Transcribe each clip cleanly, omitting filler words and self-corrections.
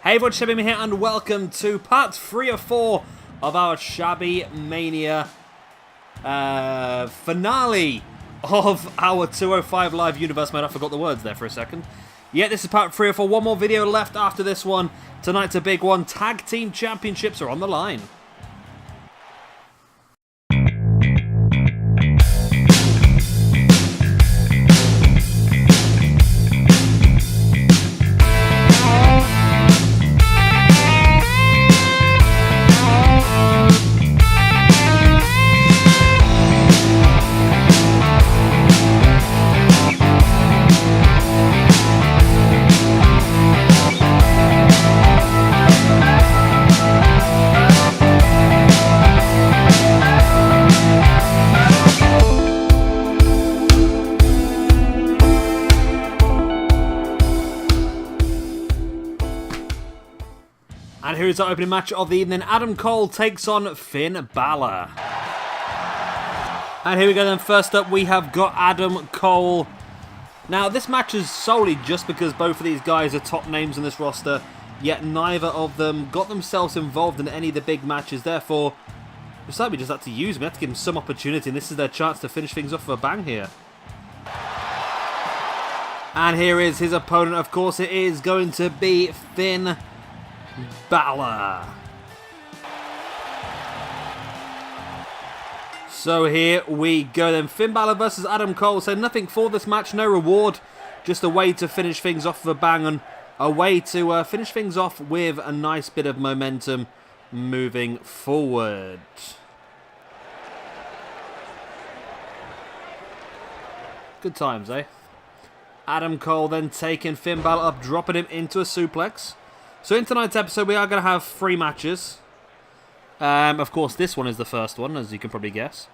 Hey everyone, Shabby here and welcome to part 3 of 4 of our Shabby Mania finale of our 205 Live Universe mode. I forgot the words there for a second. Yeah, this is part 3 of 4. One more video left after this one. Tonight's a big one. Tag Team Championships are on the line. And here is our opening match of the evening. Adam Cole takes on Finn Balor. And here we go then. First up, we have got Adam Cole. Now, this match is solely just because both of these guys are top names in this roster, yet neither of them got themselves involved in any of the big matches. Therefore, we just had to use them. We had to give them some opportunity, and this is their chance to finish things off with a bang here. And here is his opponent. Of course, it is going to be Finn Balor. So here we go then. Finn Balor versus Adam Cole. So nothing for this match, no reward. Just a way to finish things off with a bang and a way to finish things off with a nice bit of momentum moving forward. Good times, eh? Adam Cole then taking Finn Balor up, dropping him into a suplex. So in tonight's episode, we are going to have 3 matches. Of course, this one is the first one, as you can probably guess.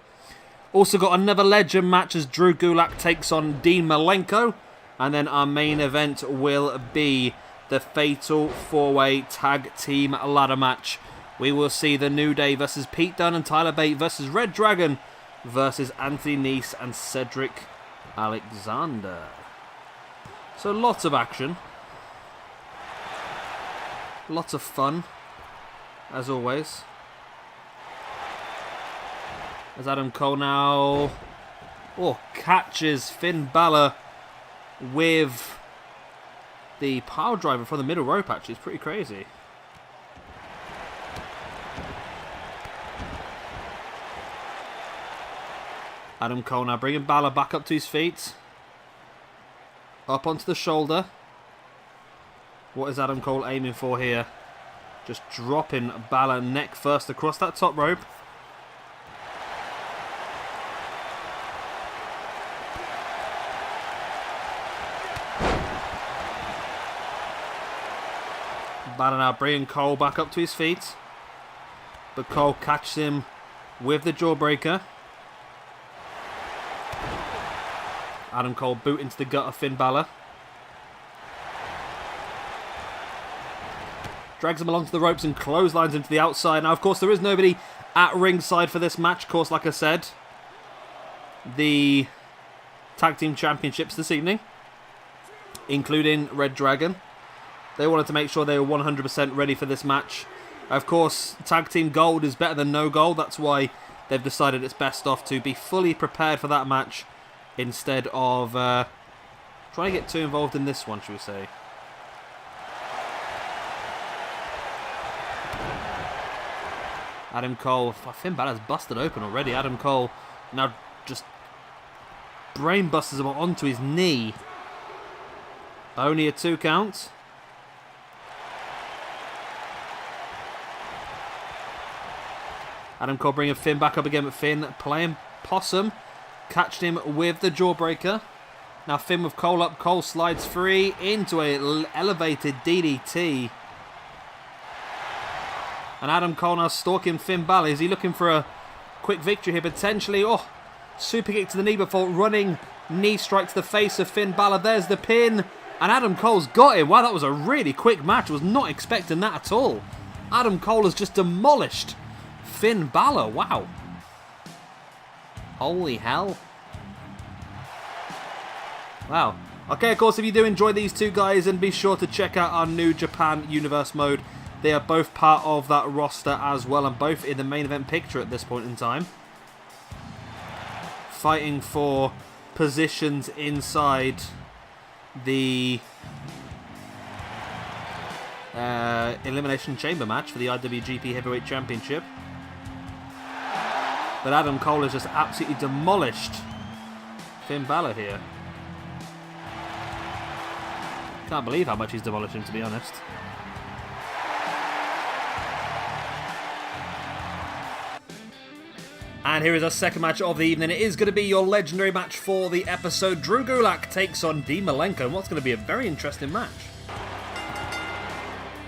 Also got another legend match as Drew Gulak takes on Dean Malenko. And then our main event will be the Fatal 4-Way Tag Team Ladder match. We will see the New Day versus Pete Dunne and Tyler Bate versus reDragon versus Anthony Nese and Cedric Alexander. So lots of action. Lots of fun, as always. As Adam Cole now catches Finn Balor with the power driver from the middle rope, actually. It's pretty crazy. Adam Cole now bringing Balor back up to his feet. Up onto the shoulder. What is Adam Cole aiming for here? Just dropping Balor neck first across that top rope. Balor now bringing Cole back up to his feet. But Cole catches him with the jawbreaker. Adam Cole boot into the gut of Finn Balor. Drags him along to the ropes and clotheslines him to the outside. Now, of course, there is nobody at ringside for this match. Of course, like I said, the Tag Team Championships this evening, including reDragon. They wanted to make sure they were 100% ready for this match. Of course, Tag Team Gold is better than no gold. That's why they've decided it's best off to be fully prepared for that match instead of trying to get too involved in this one, should we say. Adam Cole, Finn Balor's busted open already. Adam Cole now just brain busters him onto his knee. Only a 2 count. Adam Cole bringing Finn back up again, but Finn playing possum. Catched him with the jawbreaker. Now Finn with Cole up. Cole slides free into an elevated DDT. And Adam Cole now stalking Finn Balor. Is he looking for a quick victory here potentially? Oh, super kick to the knee before running knee strike to the face of Finn Balor. There's the pin. And Adam Cole's got him. Wow, that was a really quick match. I was not expecting that at all. Adam Cole has just demolished Finn Balor. Wow. Holy hell. Wow. Okay, of course, if you do enjoy these two guys, then be sure to check out our New Japan Universe mode. They are both part of that roster as well, and both in the main event picture at this point in time. Fighting for positions inside the Elimination Chamber match for the IWGP Heavyweight Championship. But Adam Cole has just absolutely demolished Finn Balor here. Can't believe how much he's demolished him, to be honest. And here is our second match of the evening. It is going to be your legendary match for the episode. Drew Gulak takes on Malenko in what's going to be a very interesting match.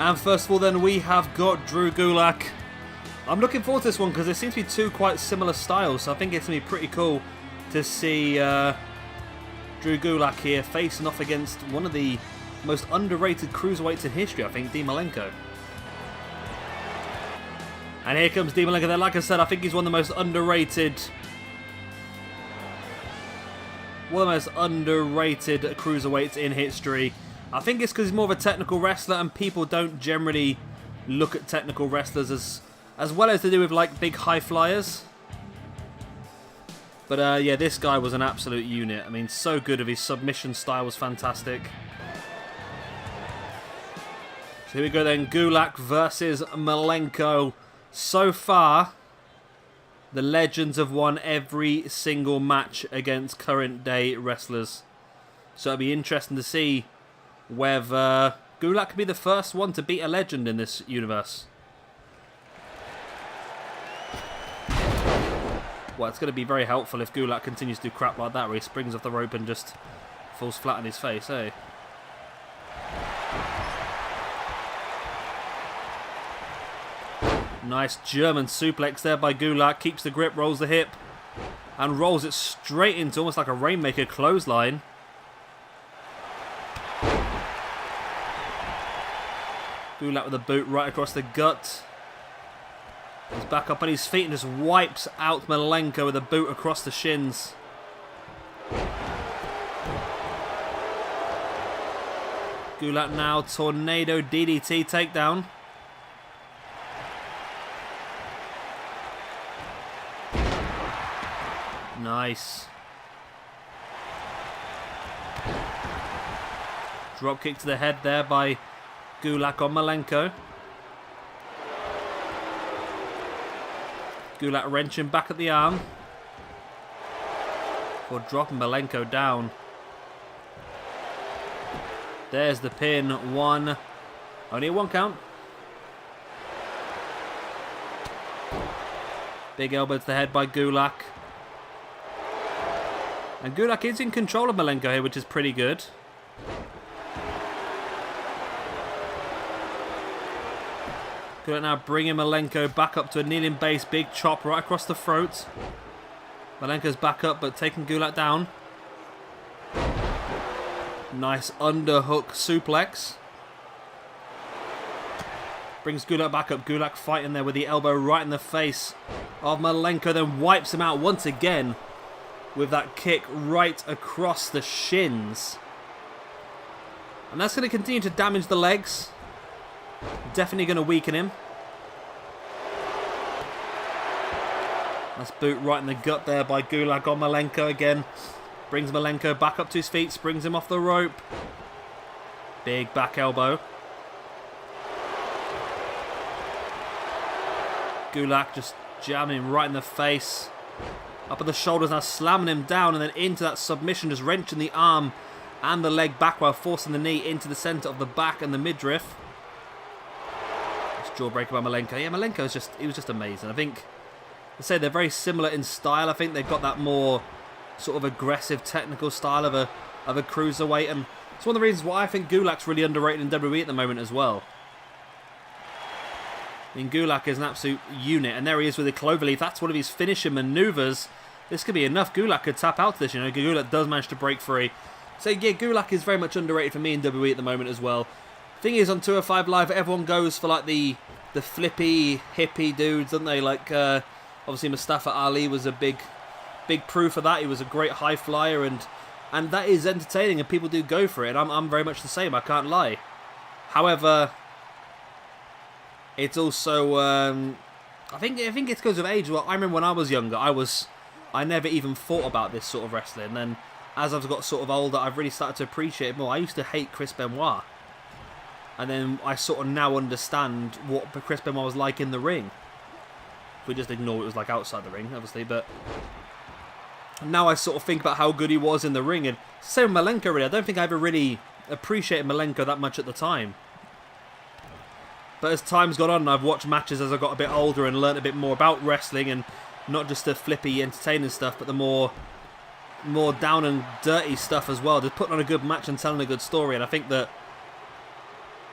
And first of all then, we have got Drew Gulak. I'm looking forward to this one because there seems to be two quite similar styles, so I think it's going to be pretty cool to see Drew Gulak here facing off against one of the most underrated cruiserweights in history, I think, Malenko. And here comes Malenko there. Like I said, I think he's one of the most underrated cruiserweights in history. I think it's because he's more of a technical wrestler, and people don't generally look at technical wrestlers as well as they do with like big high flyers. But yeah, this guy was an absolute unit. I mean, so good. Of his submission style was fantastic. So here we go then, Gulak versus Malenko. So far, the legends have won every single match against current day wrestlers. So it'll be interesting to see whether Gulak could be the first one to beat a legend in this universe. Well, it's going to be very helpful if Gulak continues to do crap like that, where he springs off the rope and just falls flat on his face, eh? Nice German suplex there by Gulak. Keeps the grip, rolls the hip, and rolls it straight into almost like a Rainmaker clothesline. Gulak with a boot right across the gut. He's back up on his feet and just wipes out Malenko with a boot across the shins. Gulak now, tornado DDT takedown. Nice. Drop kick to the head there by Gulak on Malenko. Gulak wrenching back at the arm. Or dropping Malenko down. There's the pin. One. Only a one count. Big elbow to the head by Gulak. And Gulak is in control of Malenko here, which is pretty good. Gulak now bringing Malenko back up to a kneeling base. Big chop right across the throat. Malenko's back up, but taking Gulak down. Nice underhook suplex. Brings Gulak back up. Gulak fighting there with the elbow right in the face of Malenko. Then wipes him out once again with that kick right across the shins. And that's going to continue to damage the legs. Definitely going to weaken him. That's boot right in the gut there by Gulak on Malenko again. Brings Malenko back up to his feet. Springs him off the rope. Big back elbow. Gulak just jamming him right in the face. Up at the shoulders now, slamming him down, and then into that submission, just wrenching the arm and the leg back while forcing the knee into the centre of the back and the midriff. This jawbreaker by Malenko. Yeah, Malenko he was just amazing. I think, I say they're very similar in style. I think they've got that more sort of aggressive technical style of a cruiserweight, and it's one of the reasons why I think Gulak's really underrated in WWE at the moment as well. I mean, Gulak is an absolute unit, and there he is with the cloverleaf. That's one of his finishing manoeuvres. This could be enough. Gulak could tap out to this, you know. Gulak does manage to break free. So yeah, Gulak is very much underrated for me in WWE at the moment as well. Thing is, on 205 Live, everyone goes for like the flippy, hippie dudes, don't they? Like, obviously Mustafa Ali was a big proof of that. He was a great high flyer, and And that is entertaining, and people do go for it. I'm very much the same, I can't lie. However, it's also, I think it's because of age. Well, I remember when I was younger, I never even thought about this sort of wrestling. And then as I've got sort of older, I've really started to appreciate it more. I used to hate Chris Benoit. And then I sort of now understand what Chris Benoit was like in the ring. If we just ignore what it was like outside the ring, obviously, but now I sort of think about how good he was in the ring. And same with Malenko, really. I don't think I ever really appreciated Malenko that much at the time. But as time's gone on, and I've watched matches as I got a bit older and learnt a bit more about wrestling, and not just the flippy, entertaining stuff, but the more down and dirty stuff as well. Just putting on a good match and telling a good story. And I think that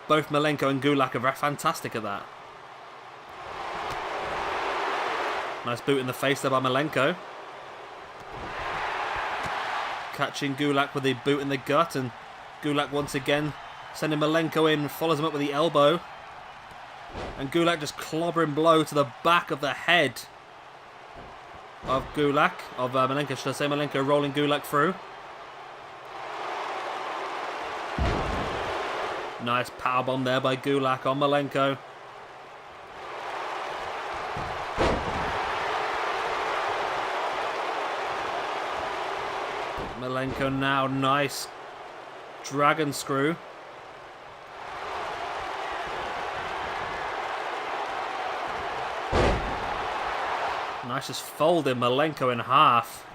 both Malenko and Gulak are fantastic at that. Nice boot in the face there by Malenko. Catching Gulak with a boot in the gut, and Gulak once again sending Malenko in, follows him up with the elbow. And Gulak just clobbering blow to the back of the head of Malenko, should I say. Malenko rolling Gulak through. Nice powerbomb there by Gulak on Malenko. Malenko now, nice dragon screw. Nice, just folding Malenko in half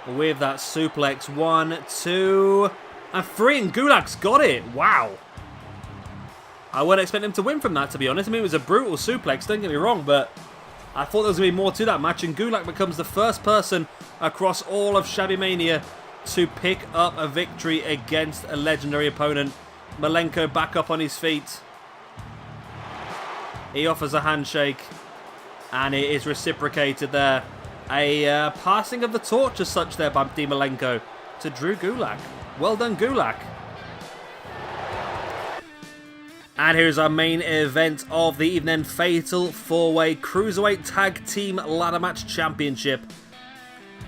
with that suplex. 1, 2, and 3, and Gulak's got it. Wow. I wouldn't expect him to win from that, to be honest. I mean, it was a brutal suplex, don't get me wrong, but I thought there was going to be more to that match, and Gulak becomes the first person across all of Shabby Mania to pick up a victory against a legendary opponent. Malenko back up on his feet. He offers a handshake, and it is reciprocated there. A passing of the torch as such there by Di Malenko to Drew Gulak. Well done, Gulak. And here's our main event of the evening. Fatal 4-Way Cruiserweight Tag Team Ladder Match Championship.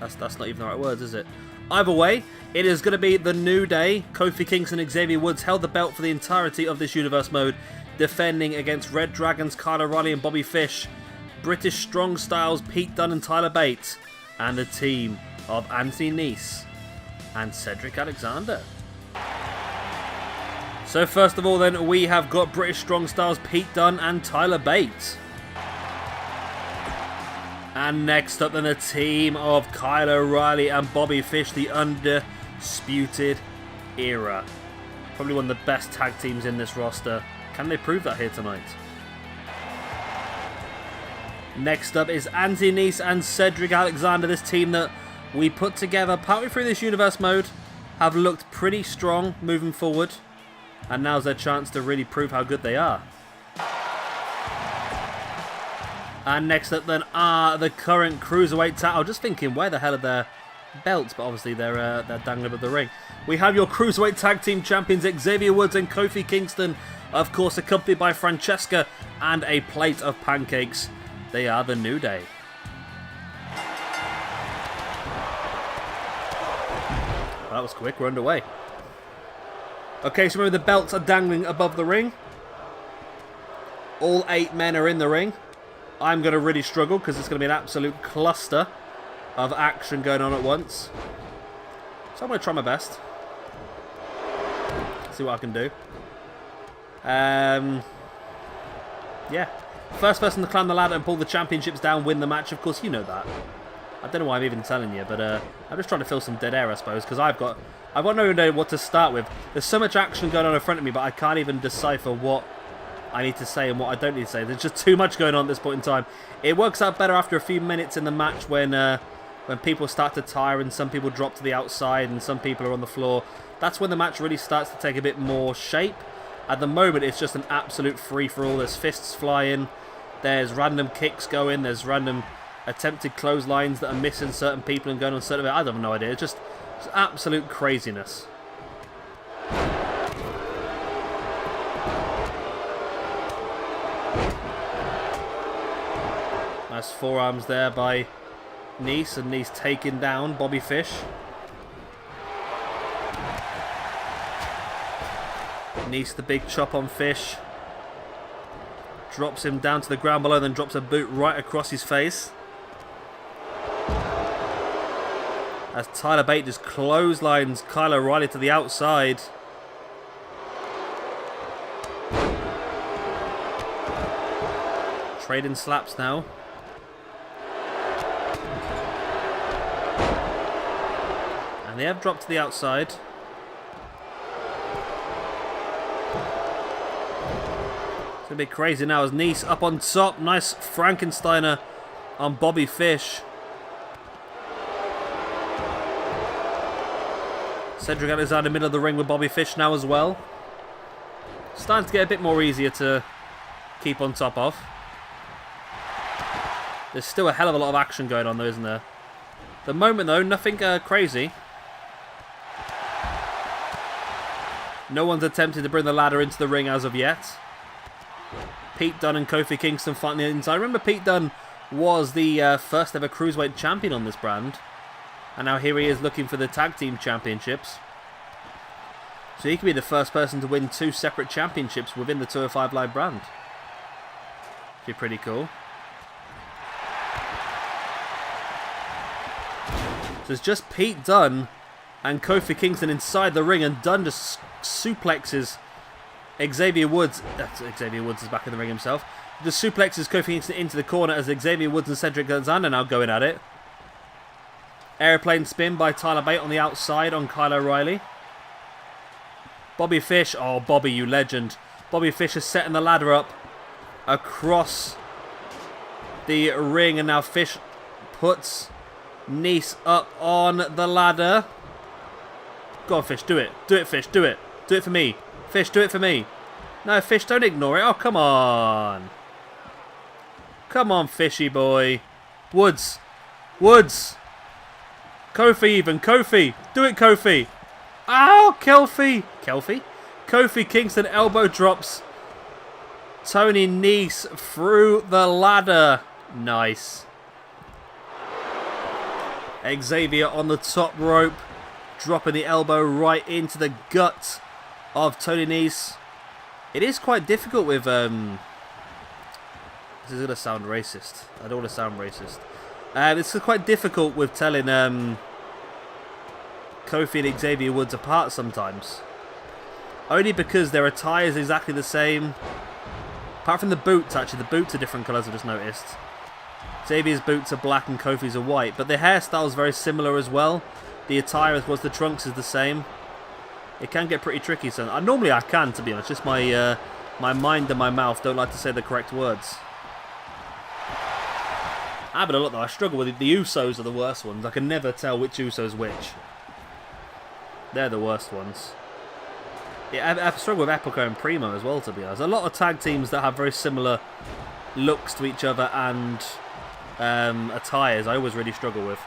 That's not even the right words, is it? Either way, it is going to be the New Day. Kofi Kingston and Xavier Woods held the belt for the entirety of this universe mode, defending against reDragons, Kyle O'Reilly and Bobby Fish, British Strong Styles, Pete Dunne and Tyler Bates, and the team of Anthony Nese and Cedric Alexander. So first of all then, we have got British Strong Styles, Pete Dunne and Tyler Bates. And next up then, the team of Kyle O'Reilly and Bobby Fish, the Undisputed Era. Probably one of the best tag teams in this roster. Can they prove that here tonight? Next up is Anthony Nese and Cedric Alexander, this team that we put together partway through this universe mode, have looked pretty strong moving forward, and now's their chance to really prove how good they are. And next up then are the current Cruiserweight tag. I was just thinking, where the hell are their belts? But obviously they're dangling above the ring. We have your Cruiserweight Tag Team Champions Xavier Woods and Kofi Kingston, of course accompanied by Francesca and a plate of pancakes. They are the New Day. Well, that was quick, we're underway. Okay, so remember the belts are dangling above the ring. All 8 men are in the ring. I'm going to really struggle because it's going to be an absolute cluster of action going on at once. So I'm going to try my best. See what I can do. Yeah. First person to climb the ladder and pull the championships down, win the match. Of course, you know that. I don't know why I'm even telling you, but I'm just trying to fill some dead air, I suppose, because I've got no idea what to start with. There's so much action going on in front of me, but I can't even decipher what I need to say and what I don't need to say. There's just too much going on at this point in time. It works out better after a few minutes in the match when people start to tire and some people drop to the outside and some people are on the floor. That's when the match really starts to take a bit more shape. At the moment, it's just an absolute free-for-all. There's fists flying. There's random kicks going. There's random attempted clotheslines that are missing certain people and going on certain... I have no idea. It's just absolute craziness. Nice forearms there by Nese, and Nese taking down Bobby Fish. Nese the big chop on Fish. Drops him down to the ground below, then drops a boot right across his face. As Tyler Bate just clotheslines Kyle O'Reilly to the outside. Trading slaps now. And they have dropped to the outside. It's going to be crazy now as Nese up on top. Nice Frankensteiner on Bobby Fish. Cedric is out in the middle of the ring with Bobby Fish now as well. Starting to get a bit more easier to keep on top of. There's still a hell of a lot of action going on though, isn't there? At the moment though, nothing crazy. No one's attempted to bring the ladder into the ring as of yet. Pete Dunne and Kofi Kingston fighting the inside. I remember Pete Dunne was the first ever Cruiserweight champion on this brand. And now here he is looking for the tag team championships. So he could be the first person to win 2 separate championships within the 205 Live brand. Be pretty cool. So it's just Pete Dunne and Kofi Kingston inside the ring, and Dunne just suplexes Xavier Woods. Xavier Woods is back in the ring himself. Just suplexes Kofi Kingston into the corner as Xavier Woods and Cedric Alexander now going at it. Airplane spin by Tyler Bate on the outside on Kyle O'Reilly. Bobby Fish. Oh, Bobby, you legend. Bobby Fish is setting the ladder up across the ring. And now Fish puts Nese up on the ladder. Go on, Fish. Do it. Do it, Fish. Do it. Do it for me. Fish, do it for me. No, Fish, don't ignore it. Oh, come on. Come on, Fishy boy. Woods. Woods. Kofi even. Kofi. Do it, Kofi. Ow, Kofi. Kofi Kingston elbow drops Tony Nese through the ladder. Nice. Xavier on the top rope. Dropping the elbow right into the gut of Tony Nese. It is quite difficult with... This is going to sound racist. I don't want to sound racist. It's quite difficult with telling Kofi and Xavier Woods apart sometimes. Only because their attire is exactly the same. Apart from the boots, actually. The boots are different colours, I've just noticed. Xavier's boots are black and Kofi's are white. But their hairstyle is very similar as well. The attire, as well as the trunks, is the same. It can get pretty tricky. So normally I can, to be honest. Just my my mind and my mouth don't like to say the correct words. Having a look though, I struggle with it. The Usos are the worst ones. I can never tell which Uso's which. They're the worst ones. Yeah, I've struggled with Epico and Primo as well, to be honest. A lot of tag teams that have very similar looks to each other and attires, I always really struggle with.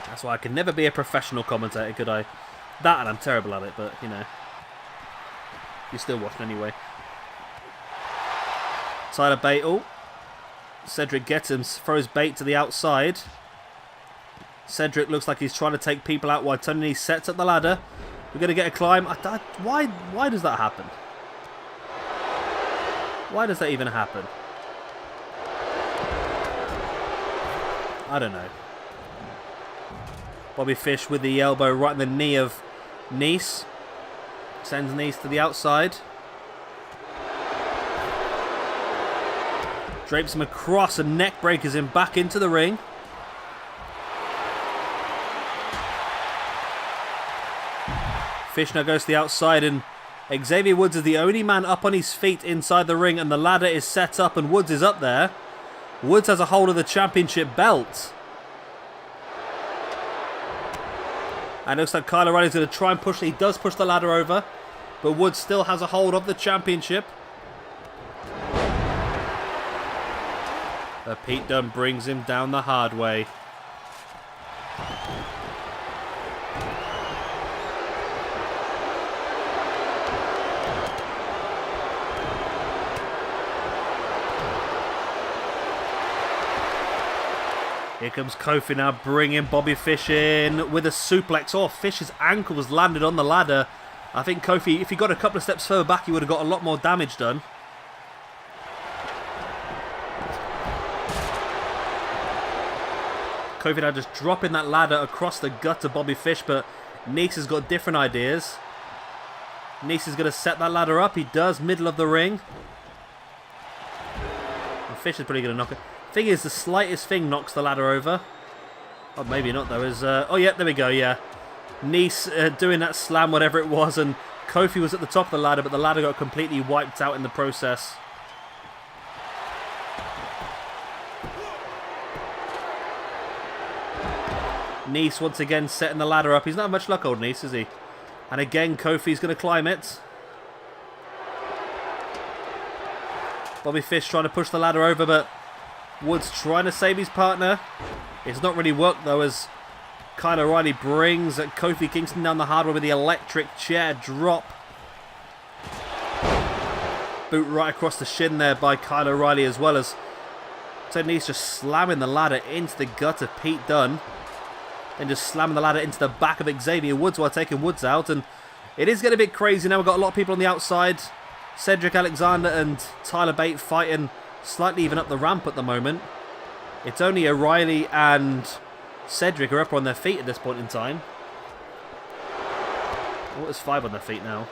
That's why I can never be a professional commentator, could I? That, and I'm terrible at it, but, you know. You're still watching anyway. Tyler Bate. Oh. Cedric gets him, throws Bate to the outside. Cedric looks like he's trying to take people out while Tony Nese sets up the ladder. We're going to get a climb. Why does that happen? Why does that even happen? I don't know. Bobby Fish with the elbow right in the knee of Nese. Sends Nese to the outside. Drapes him across and neck breakers him back into the ring. Fish now goes to the outside and Xavier Woods is the only man up on his feet inside the ring and the ladder is set up and Woods is up there. Woods has a hold of the championship belt. And it looks like Kyle O'Reilly's going to try and push. He does push the ladder over. But Woods still has a hold of the championship. But Pete Dunne brings him down the hard way. Here comes Kofi now bringing Bobby Fish in with a suplex. Oh, Fish's ankle was landed on the ladder. I think Kofi, if he got a couple of steps further back, he would have got a lot more damage done. Kofi now just dropping that ladder across the gut of Bobby Fish, but Nese has got different ideas. Nese is going to set that ladder up. He does, middle of the ring. And Fish is probably going to knock it. Thing is, the slightest thing knocks the ladder over. Oh, maybe not though. Oh yeah, there we go, yeah. Nese doing that slam, whatever it was, and Kofi was at the top of the ladder, but the ladder got completely wiped out in the process. Nese once again setting the ladder up. He's not much luck, old Nese, is he? And again, Kofi's going to climb it. Bobby Fish trying to push the ladder over, but Woods trying to save his partner. It's not really worked, though, as Kyle O'Reilly brings Kofi Kingston down the hard way with the electric chair drop. Boot right across the shin there by Kyle O'Reilly, as well as Nese just slamming the ladder into the gut of Pete Dunne. Then just slamming the ladder into the back of Xavier Woods while taking Woods out. And it is getting a bit crazy now. We've got a lot of people on the outside. Cedric Alexander and Tyler Bate fighting slightly even up the ramp at the moment. It's only O'Reilly and Cedric are up on their feet at this point in time. What is 5 on their feet now?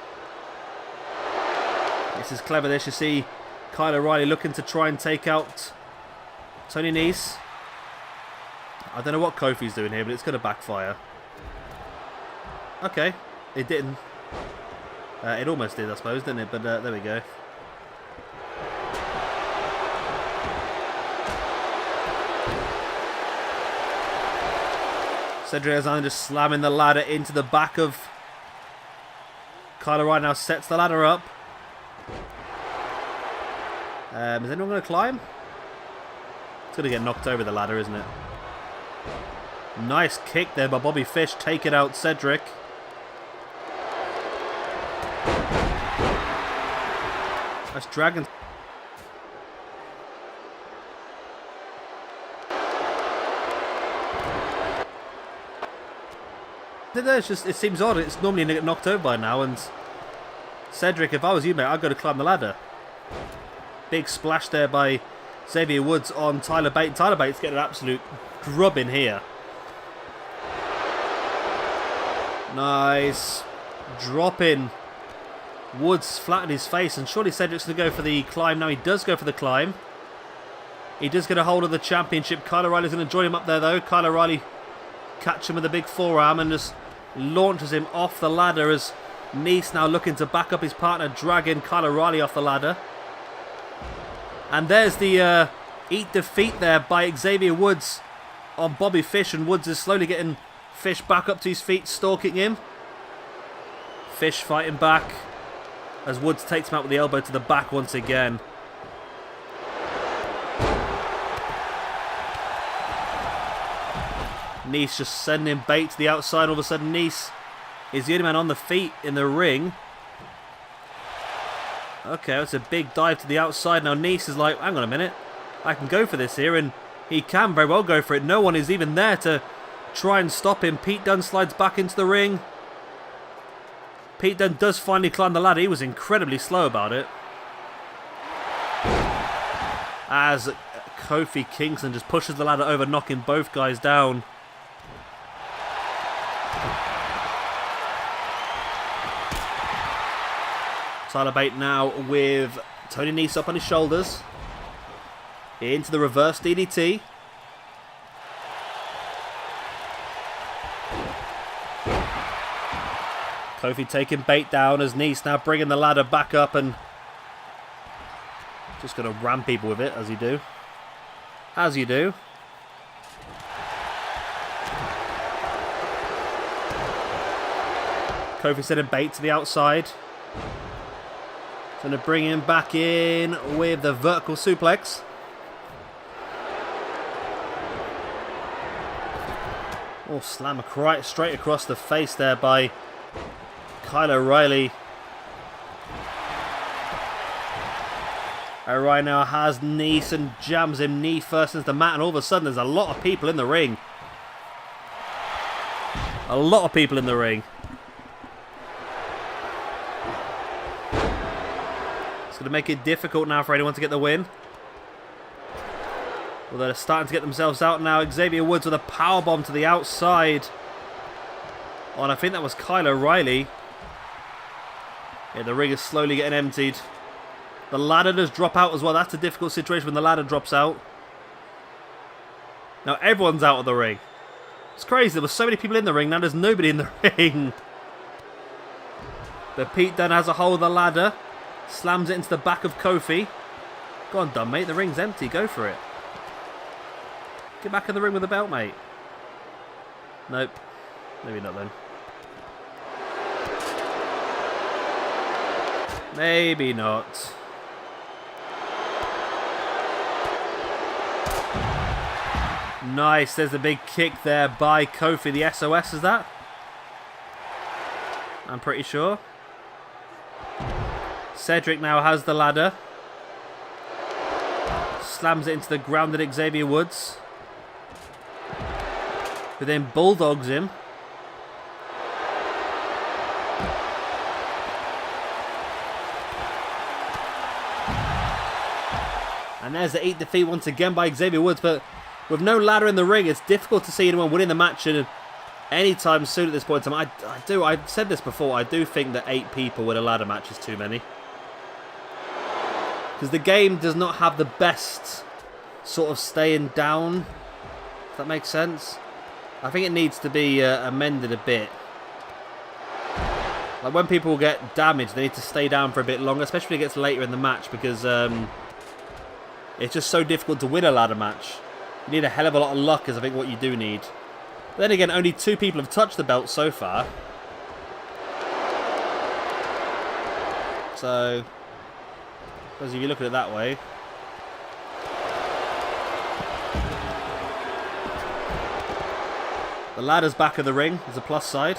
This is clever. This, you see Kyle O'Reilly looking to try and take out Tony Nese. I don't know what Kofi's doing here, but it's going to backfire. Okay, it didn't. It almost did, I suppose, didn't it? But there we go. Cedric Alexander just slamming the ladder into the back of Kyle O'Reilly. Now sets the ladder up. Is anyone going to climb? It's going to get knocked over the ladder, isn't it? Nice kick there by Bobby Fish, taking out Cedric. That's Dragon. It's just, it seems odd. It's normally going to get knocked over by now. And Cedric, if I was you, mate, I'd go to climb the ladder. Big splash there by Xavier Woods on Tyler Bate. Tyler Bate's getting an absolute drubbing here. Nice. Dropping Woods flat in his face. And surely Cedric's going to go for the climb. Now he does go for the climb. He does get a hold of the championship. Kyle O'Reilly's going to join him up there, though. Kyle O'Reilly catch him with a big forearm and just launches him off the ladder as Nese now looking to back up his partner, dragging Kyle O'Reilly off the ladder. And there's the eat defeat there by Xavier Woods on Bobby Fish, and Woods is slowly getting Fish back up to his feet, stalking him. Fish fighting back as Woods takes him out with the elbow to the back once again. Nese just sending Bate to the outside. All of a sudden Nese is the only man on the feet in the ring. Okay, that's a big dive to the outside. Now Nese is like, hang on a minute, I can go for this here, and he can very well go for it. No one is even there to try and stop him. Pete Dunne slides back into the ring. Pete Dunne does finally climb the ladder. He was incredibly slow about it. As Kofi Kingston just pushes the ladder over, knocking both guys down. Tyler Bate now with Tony Nese up on his shoulders. Into the reverse DDT. Kofi taking Bate down as Nese now bringing the ladder back up and just going to ram people with it, as you do. As you do. Kofi sending Bate to the outside. Going to bring him back in with the vertical suplex. Oh, slam right straight across the face there by Kyle O'Reilly. O'Reilly now has Nese and jams him knee first into the mat, and all of a sudden there's a lot of people in the ring. A lot of people in the ring. It's going to make it difficult now for anyone to get the win. Although they're starting to get themselves out now. Xavier Woods with a powerbomb to the outside. Oh, and I think that was Kyle O'Reilly. Yeah, the ring is slowly getting emptied. The ladder does drop out as well. That's a difficult situation when the ladder drops out. Now everyone's out of the ring. It's crazy. There were so many people in the ring. Now there's nobody in the ring. But Pete Dunne has a hold of the ladder. Slams it into the back of Kofi. Go on, Dunne, mate. The ring's empty. Go for it. Get back in the ring with the belt, mate. Nope. Maybe not then. Maybe not. Nice. There's a big kick there by Kofi. The SOS, is that? I'm pretty sure. Cedric now has the ladder. Slams it into the grounded Xavier Woods, who then bulldogs him. And there's the 8 defeat once again by Xavier Woods, but with no ladder in the ring, it's difficult to see anyone winning the match anytime soon at this point in time. I've said this before, I do think that 8 people with a ladder match is too many. Because the game does not have the best sort of staying down, if that makes sense. I think it needs to be amended a bit. Like when people get damaged, they need to stay down for a bit longer, especially when it gets later in the match, because it's just so difficult to win a ladder match. You need a hell of a lot of luck, is I think what you do need. But then again, only 2 people have touched the belt so far. So, because if you look at it that way. The ladder's back of the ring is a plus side.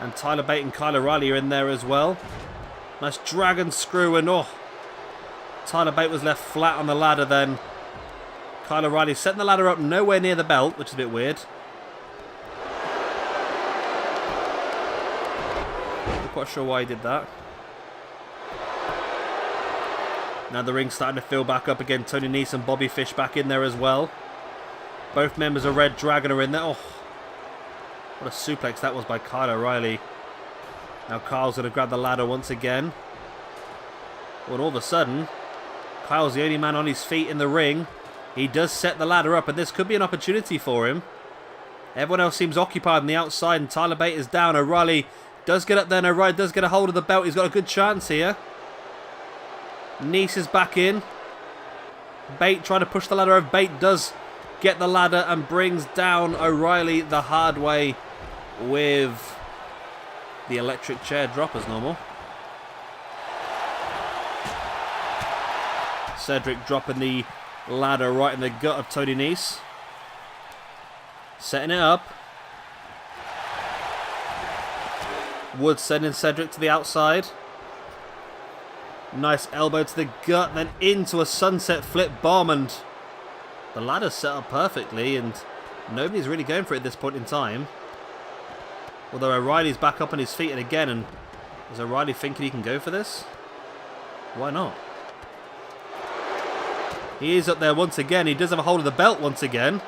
And Tyler Bate and Kyle O'Reilly are in there as well. Nice dragon screw, and oh, Tyler Bate was left flat on the ladder then. Kyle O'Reilly setting the ladder up nowhere near the belt, which is a bit weird. Not quite sure why he did that. Now the ring's starting to fill back up again. Tony Nese and Bobby Fish back in there as well. Both members of reDragon are in there. Oh, what a suplex that was by Kyle O'Reilly. Now Kyle's going to grab the ladder once again. Well, all of a sudden, Kyle's the only man on his feet in the ring. He does set the ladder up, and this could be an opportunity for him. Everyone else seems occupied on the outside, and Tyler Bate is down. O'Reilly does get up there, and O'Reilly does get a hold of the belt. He's got a good chance here. Nese is back in. Bate trying to push the ladder over. Bate does get the ladder and brings down O'Reilly the hard way with the electric chair drop as normal. Cedric dropping the ladder right in the gut of Tony Nese. Setting it up. Woods sending Cedric to the outside. Nice elbow to the gut, then into a sunset flip bomb, and the ladder's set up perfectly, and nobody's really going for it at this point in time. Although O'Reilly's back up on his feet and again, and is O'Reilly thinking he can go for this? Why not? He is up there once again. He does have a hold of the belt once again.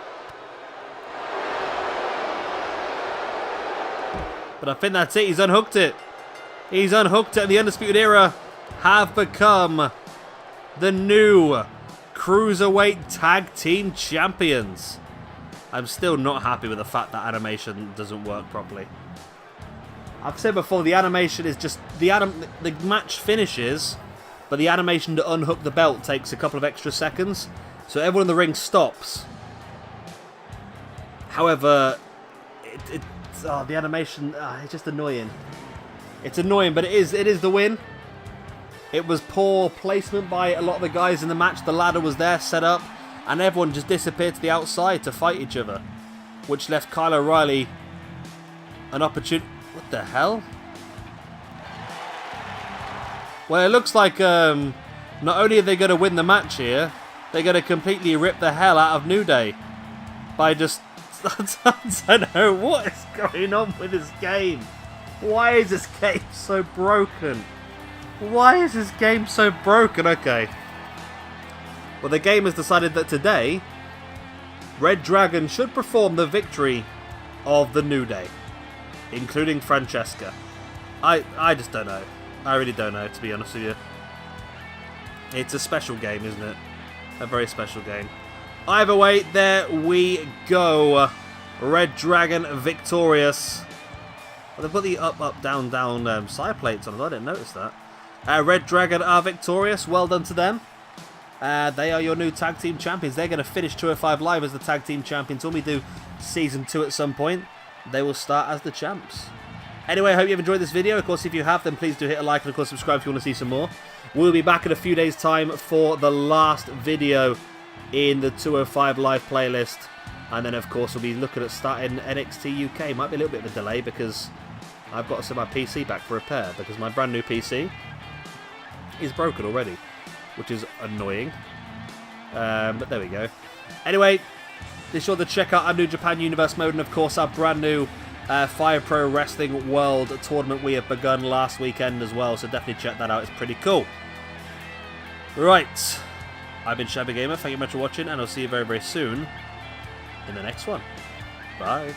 But I think that's it. He's unhooked it. He's unhooked it, and the Undisputed Era have become the new Cruiserweight Tag Team Champions. I'm still not happy with the fact that animation doesn't work properly. I've said before, the animation is just... The match finishes, but the animation to unhook the belt takes a couple of extra seconds. So everyone in the ring stops. However, the animation... it's just annoying. It's annoying, but it is the win. It was poor placement by a lot of the guys in the match. The ladder was there, set up, and everyone just disappeared to the outside to fight each other, which left Kyle O'Reilly an opportunity. What the hell? Well, it looks like not only are they going to win the match here, they're going to completely rip the hell out of New Day by just... I don't know what is going on with this game. Why is this game so broken? Why is this game so broken? Okay. Well, the game has decided that today, reDragon should perform the victory of the New Day, including Francesca. I just don't know. I really don't know, to be honest with you. It's a special game, isn't it? A very special game. Either way, there we go. reDragon victorious. Well, they put the up, up, down, down side plates on it. I didn't notice that. reDragon are victorious. Well done to them. They are your new tag team champions. They're going to finish 205 Live as the tag team champions. When we do season 2 at some point, they will start as the champs. Anyway, I hope you've enjoyed this video. Of course, if you have, then please do hit a like and, of course, subscribe if you want to see some more. We'll be back in a few days' time for the last video in the 205 Live playlist. And then, of course, we'll be looking at starting NXT UK. Might be a little bit of a delay because I've got to send my PC back for repair because my brand new PC is broken already, which is annoying. But there we go. Anyway, be sure to check out our New Japan Universe mode and, of course, our brand new Fire Pro Wrestling World Tournament we have begun last weekend as well. So definitely check that out. It's pretty cool. Right. I've been Shabby Gamer. Thank you much for watching, and I'll see you very, very soon in the next one. Bye.